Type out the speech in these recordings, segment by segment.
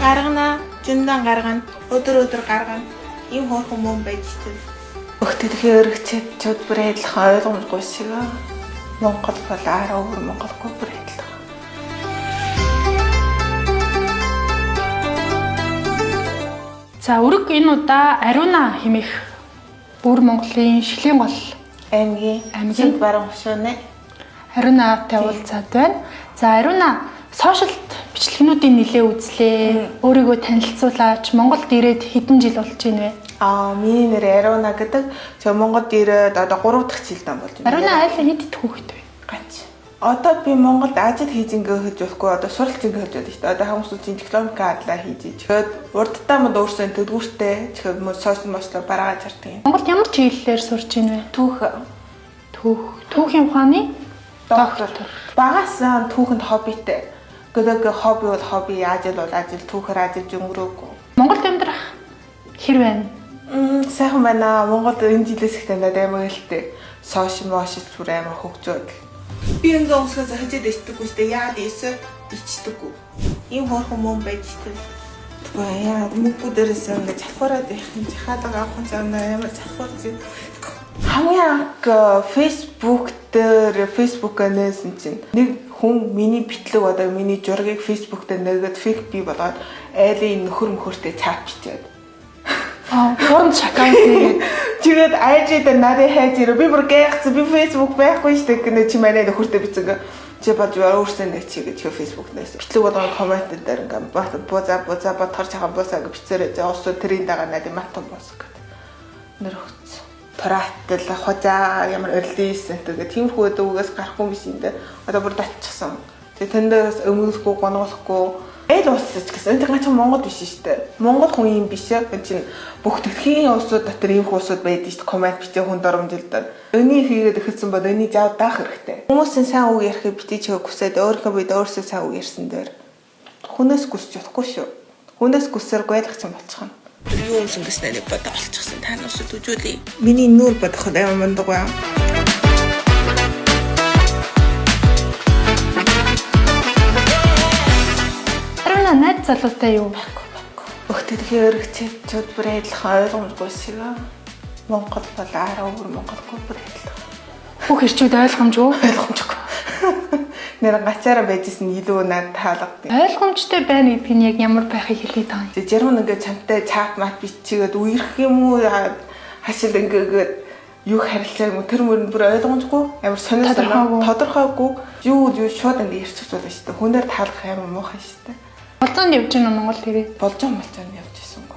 Гаргана, зиндан гаргана, өдөр гаргана. Ийм хөөрхөн мөн байж тээ. Өгтөдхөө өргөчөд бүр адилхан ойлгомжгүй шиг. Монгол бол араа өөр монголгүй бүр адилхан. За өрг энэ удаа Ариуна хэмээх бүр Монголын Шилийн гол аймгийн баруун хөшөөнэ. Ариунаатай уулзаад байна. За Ариуна сошиалд бичлэгнүүдийг нэлээ үзлээ. Өөрийгөө танилцуулаач. Монголд ирээд хэдэн жил болж байна вэ? Миний нэр Ариуна гэдэг. Монголд ирээд одоо 3 дахь жилдээ болж байна. Ариуна айлын хэд их хүүхэд вэ? Гач. Одоо би Монголд ажил хийж ингээ хийж болохгүй. Одоо суралц ингээ хийж байдаг шүү дээ. Одоо хүмүүс үеийн дипломын адлаа хийж. Тэгэхээр урдтаа мод өөрсөө төгвөртэй. Тэгэхээр мод сошиал мослоор бараагаад чардаг юм. Монголд ямар чиглэлээр сурч байна вэ? Түүхийн ухааны доктор. Багаас түүхэнд хоббитэй. Гэдэг хобби бол хобби, ажил бол ажил, түүхээр ажиллаж өнгөрөөгүй. Монголд амьдрах хэр байна? Сайхан байна. Монголд энэ жилээс их таньдаад амар хэлтэй. Сошиал сүр амар хөгжөөд. Би ингээ уусгаас хажид ичдэггүй шүү дээ. Яагаад ичдэггүй. Ийм хөөрхөн мөн байж тээ. Яа, мөнгө дээрээс ингээ завхараад их захаалга авах замнаа амар завхарч. Хамгийн Facebook дээр Facebook-аас чинь нэг хүн миний битлэг одоо миний зургийг Facebook дээр нэгэд фейк бий болоод айлын нөхөр мөхөртэй чат бичээд. Форум аккаунт тэгээд IG дээр нарийн хайж ирээ. Би бүр гайхсан. Би Facebook байхгүй шүү дээ. Чи манай нөхөртэй бичсэн. Чи бод өөрсдөө нэг чи гэж Facebook-наас бичлэг болгоод коммент дээр ингээм буузаа торч хаан буусаа гэж бичээрэй. Осоо тэрийн дагаа надад матан боос гэдэг. Нэр өгсөн. Пратл хожаа ямар өрлийсэн тэгээд тиймэрхүү дүүгээс гарахгүй биш юм дээ. Одоо бүр татчихсан. Тэгээд тэндээс өмгөлөхгүй гонгоолохгүй эд уусч гэсэн. Энэ ч Монгол биш шүү дээ. Монгол хүн юм биш. Энэ чинь бүх дэлхийн улсууд дотор ийм хүмүүсүүд байдаг шүү дээ. Коммент бичээ хүн доромжилдаад. Өний хийгээд өгсөн бол өний жав даах хэрэгтэй. Хүмүүсийн сайн үг ярихыг битгий чигээ хүсээд өөрийнхөө бид өөрсдөө сайн үг ярьсан дээр хүнээс хүсч чадахгүй шүү. Хүнээс хүсээр гуйлах юм болчихно. Юу юмсан гэснээр бодоо олчихсан. Та нарсууд үжүүлээ. Миний нүүр бодоход амар мундаг байна. Ариуна найз залуутай юу? Өгтөдхөө өргөчөд бүр адилхан ойлгомжгүй шиг. Монгол бол араа өөр монголгүй бүр адилхан. Бүх ирчүүд ойлгомжгүй. Нэр гачаараа байжсэн илүү над таалагдав. Ойлгомжтой байна гэдг нь яг ямар байхыг хэлээд байгаа юм. Жирмэн ингээ чамтай чат мат бичигээд үерх юм уу хашил ингээд юу харилцаа юм тэр мөрөнд бүр ойлгомжгүй амар сонирхолтой тодорхойгүй юу шууд ингээ ярьчих болно шүү дээ. Хүнээр таалах амар муухай шүү дээ. Болзоонд явж байна Монгол ирээд. Болзоон явж ирсэнгүй.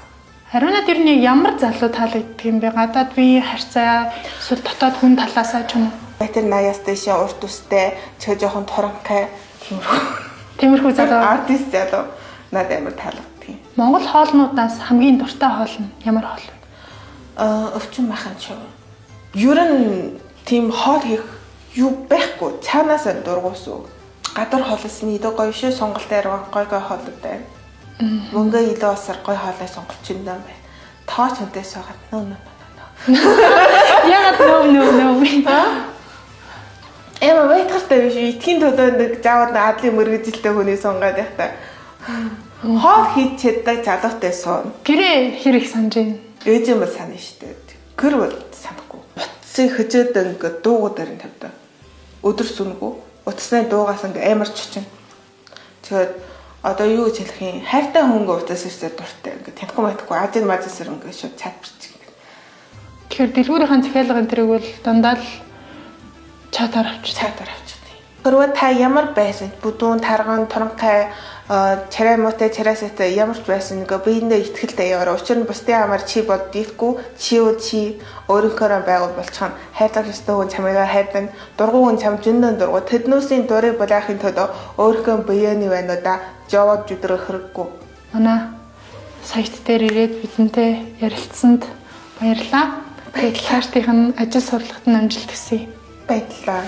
Ариуна тэр нэг ямар залуу таалагддаг юм бэ? Гадаад бие харьцаа эсвэл дотоод хүн талаасаа ч юм уу? Тэр 80-аас дэше урт үстэй ч жоохон туранхай тиймэрхүү залуу артист залуу надад амар таалагддаг юм. Монгол хоолнуудаас хамгийн дуртай хоол нь ямар хоол вэ? Өвчин махан ч юм. Ер нь тийм хоол хийх юу байхгүй. Цаанаас дургуус уу. Гадар хоолсны идэ гоё шүү сонголтоор гоё хоолууд байна. Мөнгө илүү усаар гоё хоолой сонголч юм байна. Тооч үнтэйс байгаа. Яагаад нөө. Эма байтгартай биш. Итгийн төдөө нэг заавал адлын мөргөжилтэй хүний сунгаад байх та. Хоол хийж чаддаг залуутай суун. Гэрээ хэр их санаж байна. Ээж юм бол санаа штэ. Гэр бол санахгүй. Утсыг хөжөөд ингээ дуугуудаар нь тавьдаг. Өдөр сүнгүү. Утасны дуугаас ингээ амар чичэн. Тэгээд одоо юу гэж хэлэх юм? Хайртай хөнгө утас ирсээр дуртай. Ингээ тэнхгүй мэтхгүй ажил мажсэр ингээ шууд чат бич. Тэгэхээр дэлгүүрийн захиалга энэ төрөг бол дандаа л чатаар авчдаг. Гэрвэ та ямар байсан? Бүдүүн, тарган, туранхай, чарай муутай, чарайсаатай ямар ч байсан нэг биендээ ихтгэлтэй яваараа. Учир нь бусдын амаар чи бод дийлэхгүй, чи өөрийнхөө байгуул болчихно. Хайрлах ёстой хүн чамайгаа хайрдан, дургуй хүн чам зөндөн дургуй. Тэднүүсийн дурыг булаахын төлөө өөрийнхөө биений байнуудаа жаваад жүдрэх хэрэггүй. Манай сайт дээр ирээд бидэнтэй ярилцсанд баярлалаа. Баярлалаа. Ажил сурлагт нь амжилт хүсье. Баярлалаа.